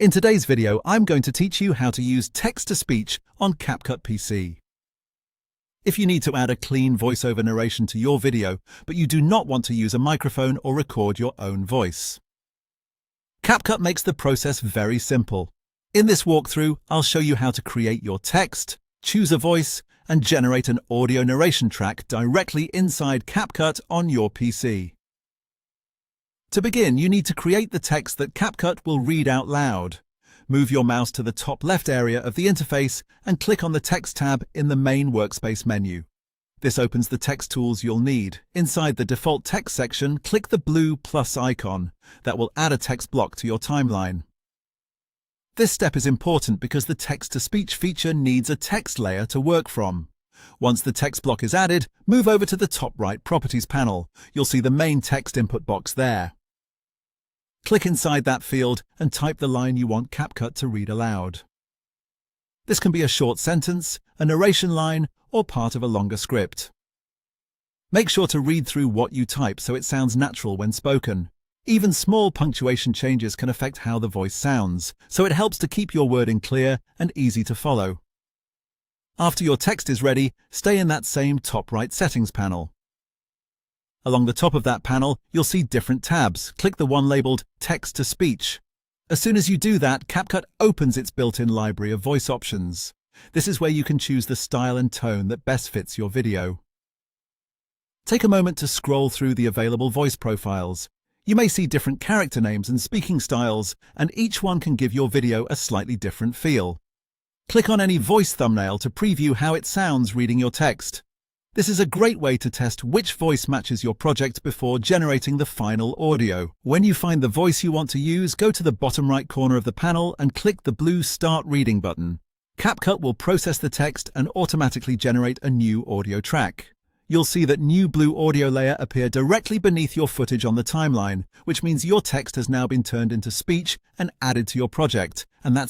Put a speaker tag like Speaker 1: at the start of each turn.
Speaker 1: In today's video, I'm going to teach you how to use text-to-speech on CapCut PC. If you need to add a clean voiceover narration to your video, but you do not want to use a microphone or record your own voice, CapCut makes the process very simple. In this walkthrough, I'll show you how to create your text, choose a voice, and generate an audio narration track directly inside CapCut on your PC. To begin, you need to create the text that CapCut will read out loud. Move your mouse to the top left area of the interface and click on the Text tab in the main workspace menu. This opens the text tools you'll need. Inside the default text section, click the blue plus icon. That will add a text block to your timeline. This step is important because the text-to-speech feature needs a text layer to work from. Once the text block is added, move over to the top right Properties panel. You'll see the main text input box there. Click inside that field and type the line you want CapCut to read aloud. This can be a short sentence, a narration line, or part of a longer script. Make sure to read through what you type so it sounds natural when spoken. Even small punctuation changes can affect how the voice sounds, so it helps to keep your wording clear and easy to follow. After your text is ready, stay in that same top right settings panel. Along the top of that panel, you'll see different tabs. Click the one labeled Text-to-Speech. As soon as you do that, CapCut opens its built-in library of voice options. This is where you can choose the style and tone that best fits your video. Take a moment to scroll through the available voice profiles. You may see different character names and speaking styles, and each one can give your video a slightly different feel. Click on any voice thumbnail to preview how it sounds reading your text. This is a great way to test which voice matches your project before generating the final audio. When you find the voice you want to use, go to the bottom right corner of the panel and click the blue Start Reading button. CapCut will process the text and automatically generate a new audio track. You'll see that new blue audio layer appear directly beneath your footage on the timeline, which means your text has now been turned into speech and added to your project, and that's